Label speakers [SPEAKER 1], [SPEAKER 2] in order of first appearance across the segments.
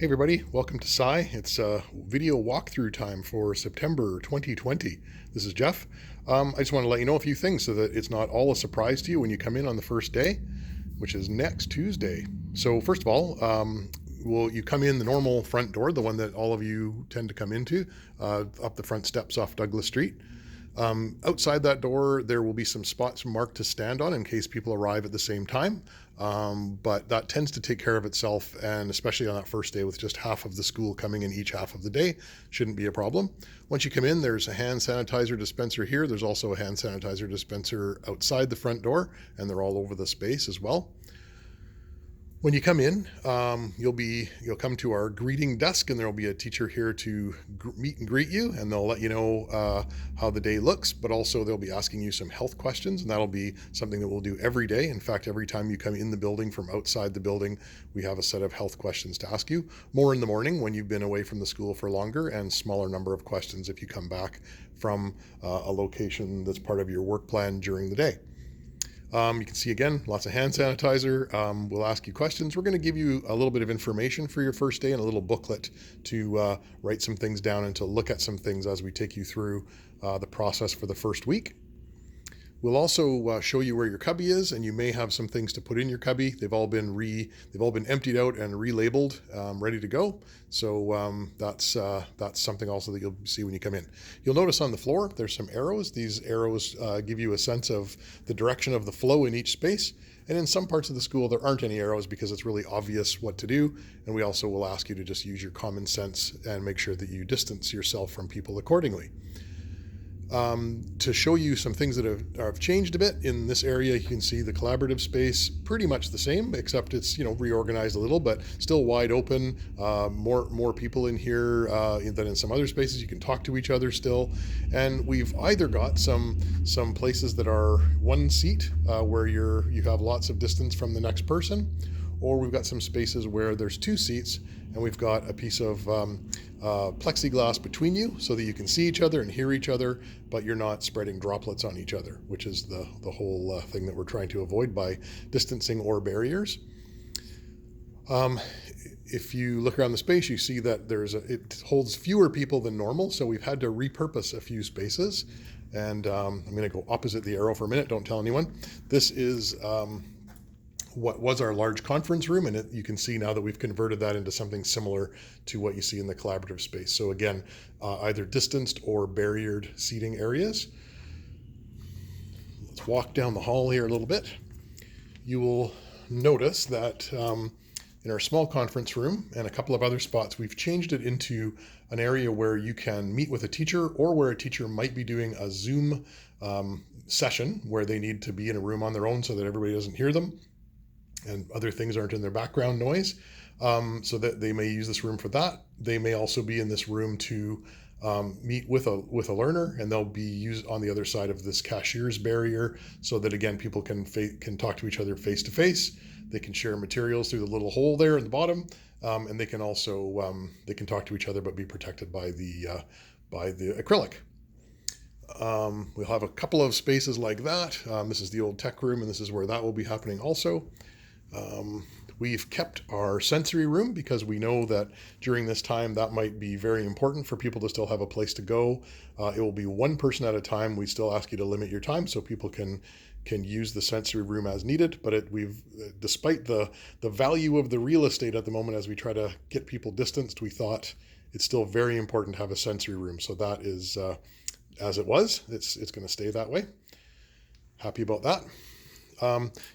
[SPEAKER 1] Hey everybody, welcome to PSII. It's video walkthrough time for September 2020. This is Jeff. I just want to let you know a few things so that it's not all a surprise to you when you come in on the first day, which is next Tuesday. So first of all, you come in the normal front door, the one that all of you tend to come into, up the front steps off Douglas Street. Outside that door, there will be some spots marked to stand on in case people arrive at the same time. But that tends to take care of itself, and especially on that first day with just half of the school coming in each half of the day, shouldn't be a problem. Once you come in, there's a hand sanitizer dispenser here. There's also a hand sanitizer dispenser outside the front door, and they're all over the space as well. When you come in, you'll come to our greeting desk, and there will be a teacher here to meet and greet you, and they'll let you know how the day looks, but also they'll be asking you some health questions, and that'll be something that we'll do every day. In fact, every time you come in the building from outside the building, we have a set of health questions to ask you. More in the morning when you've been away from the school for longer, and smaller number of questions if you come back from a location that's part of your work plan during the day. You can see again, lots of hand sanitizer. We'll ask you questions. We're going to give you a little bit of information for your first day and a little booklet to write some things down and to look at some things as we take you through the process for the first week. We'll also show you where your cubby is, and you may have some things to put in your cubby. They've all been emptied out and relabeled, ready to go. So that's something also that you'll see when you come in. You'll notice on the floor there's some arrows. These arrows give you a sense of the direction of the flow in each space. And in some parts of the school there aren't any arrows because it's really obvious what to do. And we also will ask you to just use your common sense and make sure that you distance yourself from people accordingly. To show you some things that have changed a bit in this area, you can see the collaborative space pretty much the same, except it's reorganized a little, but still wide open. More people in here than in some other spaces. You can talk to each other still, and we've either got some places that are one seat where you have lots of distance from the next person, or we've got some spaces where there's two seats and we've got a piece of plexiglass between you so that you can see each other and hear each other, but you're not spreading droplets on each other, which is the whole thing that we're trying to avoid by distancing or barriers. If you look around the space, you see that it holds fewer people than normal, so we've had to repurpose a few spaces. And I'm going to go opposite the arrow for a minute, don't tell anyone. This is what was our large conference room, and you can see now that we've converted that into something similar to what you see in the collaborative space. So again, either distanced or barriered seating areas. Let's walk down the hall here a little bit. You will notice that in our small conference room and a couple of other spots, we've changed it into an area where you can meet with a teacher, or where a teacher might be doing a Zoom session where they need to be in a room on their own so that everybody doesn't hear them and other things aren't in their background noise, so that they may use this room for that. They may also be in this room to meet with a learner, and they'll be used on the other side of this cashier's barrier, so that again people can talk to each other face to face. They can share materials through the little hole there at the bottom, and they can also they can talk to each other but be protected by the acrylic. We'll have a couple of spaces like that. This is the old tech room, and this is where that will be happening also. We've kept our sensory room because we know that during this time that might be very important for people to still have a place to go. It will be one person at a time. We still ask you to limit your time so people can use the sensory room as needed. But despite the value of the real estate at the moment, as we try to get people distanced, we thought it's still very important to have a sensory room. So that is as it was. It's going to stay that way. Happy about that.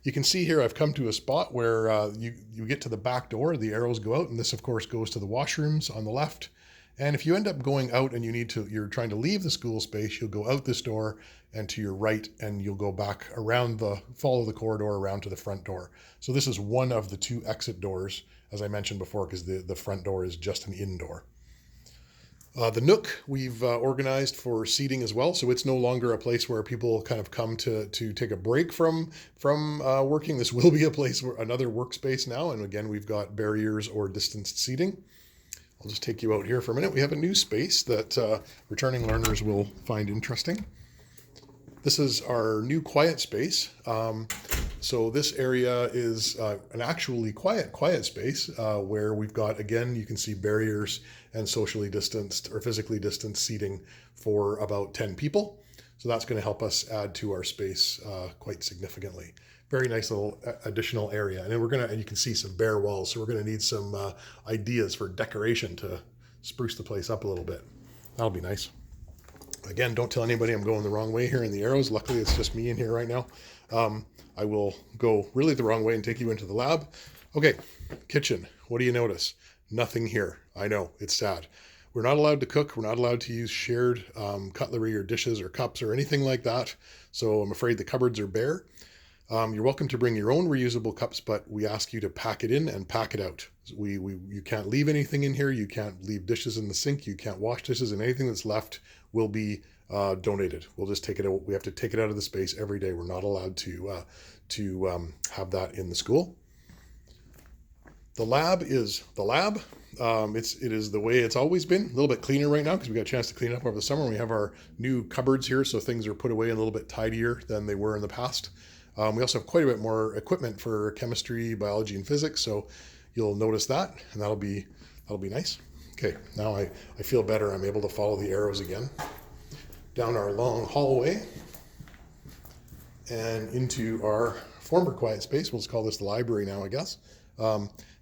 [SPEAKER 1] You can see here I've come to a spot where you get to the back door, the arrows go out, and this of course goes to the washrooms on the left. And if you end up going out and you're trying to leave the school space, you'll go out this door and to your right, and you'll go back around follow the corridor around to the front door. So this is one of the two exit doors, as I mentioned before, because the front door is just an indoor. The Nook we've organized for seating as well, so it's no longer a place where people kind of come to take a break from working. This will be a place where another workspace now, and again we've got barriers or distanced seating. I'll just take you out here for a minute. We have a new space that returning learners will find interesting. This is our new quiet space. So this area is an actually quiet space where we've got, again, you can see barriers and socially distanced or physically distanced seating for about 10 people. So that's going to help us add to our space quite significantly. Very nice little additional area. And then and you can see some bare walls. So we're going to need some ideas for decoration to spruce the place up a little bit. That'll be nice. Again, don't tell anybody I'm going the wrong way here in the arrows. Luckily, it's just me in here right now. I will go really the wrong way and take you into the lab. Okay, kitchen. What do you notice? Nothing here. I know, it's sad. We're not allowed to cook. We're not allowed to use shared cutlery or dishes or cups or anything like that. So I'm afraid the cupboards are bare. You're welcome to bring your own reusable cups, but we ask you to pack it in and pack it out. You can't leave anything in here. You can't leave dishes in the sink. You can't wash dishes, and anything that's left will be donated. We'll just take it out. We have to take it out of the space every day. We're not allowed to have that in the school. The lab is the lab. It is the way it's always been. A little bit cleaner right now because we got a chance to clean up over the summer. We have our new cupboards here, so things are put away a little bit tidier than they were in the past. We also have quite a bit more equipment for chemistry, biology, and physics, so you'll notice that, and that'll be nice. Okay, now I feel better. I'm able to follow the arrows again down our long hallway and into our former quiet space. We'll just call this the library now, I guess.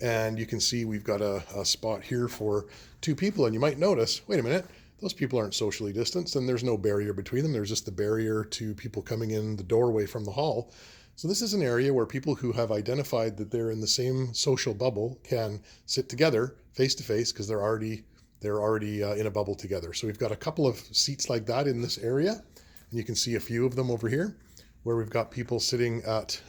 [SPEAKER 1] And you can see we've got a spot here for 2 people, and you might notice, wait a minute, those people aren't socially distanced, and there's no barrier between them. There's just the barrier to people coming in the doorway from the hall. So this is an area where people who have identified that they're in the same social bubble can sit together face to face because they're already in a bubble together. So we've got a couple of seats like that in this area, and you can see a few of them over here where we've got people sitting at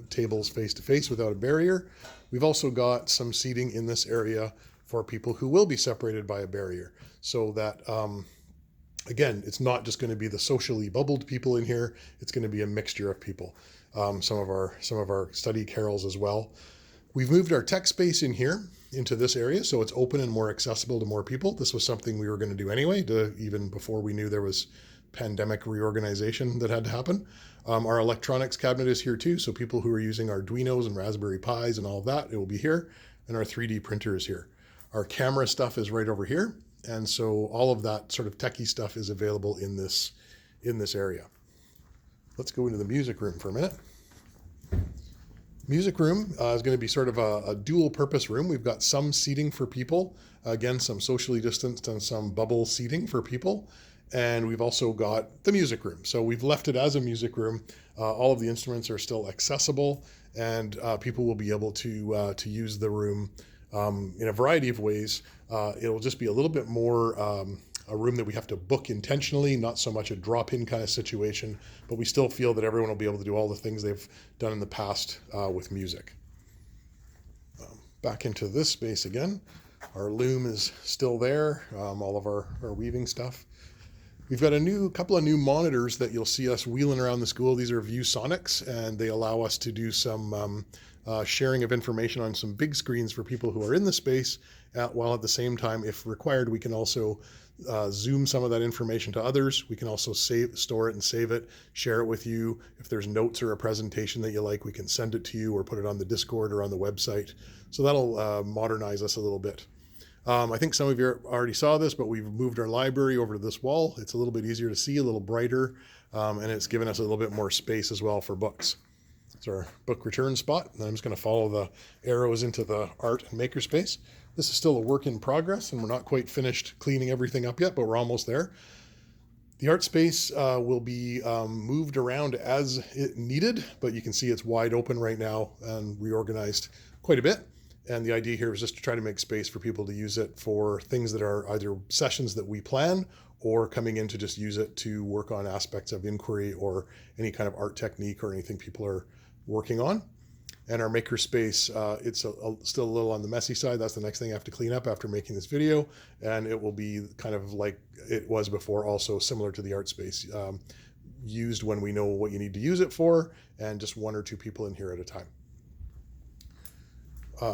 [SPEAKER 1] tables face to face without a barrier. We've also got some seating in this area for people who will be separated by a barrier, so that again, it's not just going to be the socially bubbled people in here. It's going to be a mixture of people. Some of our study carrels as well. We've moved our tech space in here into this area, so it's open and more accessible to more people. This was something we were going to do anyway, even before we knew there was pandemic reorganization that had to happen. Our electronics cabinet is here too, so people who are using Arduinos and Raspberry Pis and all of that, it will be here. And our 3D printer is here. Our camera stuff is right over here. And so all of that sort of techie stuff is available in this area. Let's go into the music room for a minute. Music room is going to be sort of a dual purpose room. We've got some seating for people, again, some socially distanced and some bubble seating for people. And we've also got the music room. So we've left it as a music room. All of the instruments are still accessible, and people will be able to use the room in a variety of ways. It'll just be a little bit more a room that we have to book intentionally, not so much a drop-in kind of situation, but we still feel that everyone will be able to do all the things they've done in the past with music. Back into this space again. Our loom is still there, all of our weaving stuff. We've got a couple of new monitors that you'll see us wheeling around the school. These are ViewSonics, and they allow us to do some sharing of information on some big screens for people who are in the space, while at the same time, if required, we can also zoom some of that information to others. We can also store it and save it, share it with you. If there's notes or a presentation that you like, we can send it to you or put it on the Discord or on the website. So that'll modernize us a little bit. I think some of you already saw this, but we've moved our library over to this wall. It's a little bit easier to see, a little brighter, and it's given us a little bit more space as well for books. It's our book return spot, and I'm just going to follow the arrows into the art and makerspace. This is still a work in progress, and we're not quite finished cleaning everything up yet, but we're almost there. The art space will be moved around as it needed, but you can see it's wide open right now and reorganized quite a bit. And the idea here is just to try to make space for people to use it for things that are either sessions that we plan or coming in to just use it to work on aspects of inquiry or any kind of art technique or anything people are working on. And our makerspace, it's still a little on the messy side. That's the next thing I have to clean up after making this video. And it will be kind of like it was before, also similar to the art space, used when we know what you need to use it for, and just 1 or 2 people in here at a time.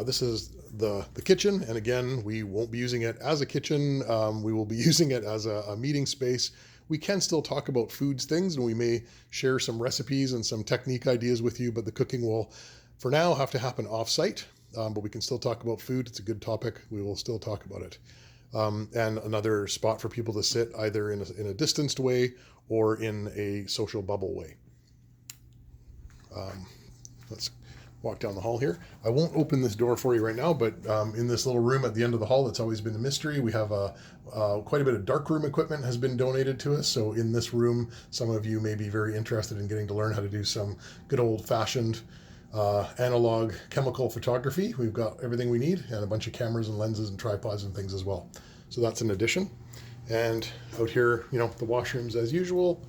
[SPEAKER 1] This is the kitchen, and again, we won't be using it as a kitchen. We will be using it as a meeting space. We can still talk about foods things, and we may share some recipes and some technique ideas with you, but the cooking will, for now, have to happen off-site. But we can still talk about food. It's a good topic. We will still talk about it. And another spot for people to sit either in a distanced way or in a social bubble way. Let's walk down the hall here. I won't open this door for you right now, but in this little room at the end of the hall, that's always been a mystery. We have quite a bit of darkroom equipment has been donated to us. So in this room, some of you may be very interested in getting to learn how to do some good old-fashioned analog chemical photography. We've got everything we need and a bunch of cameras and lenses and tripods and things as well. So that's an addition. And out here, the washrooms as usual.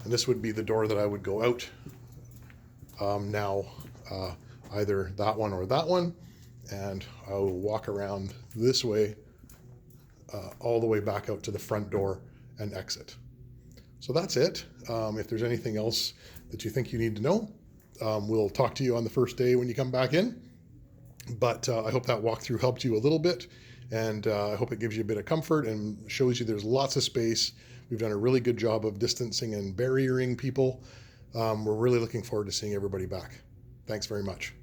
[SPEAKER 1] And this would be the door that I would go out now. Either that one or that one, and I will walk around this way all the way back out to the front door and exit. So that's it. If there's anything else that you think you need to know, we'll talk to you on the first day when you come back in. But I hope that walkthrough helped you a little bit, and I hope it gives you a bit of comfort and shows you there's lots of space. We've done a really good job of distancing and barriering people. We're really looking forward to seeing everybody back. Thanks very much.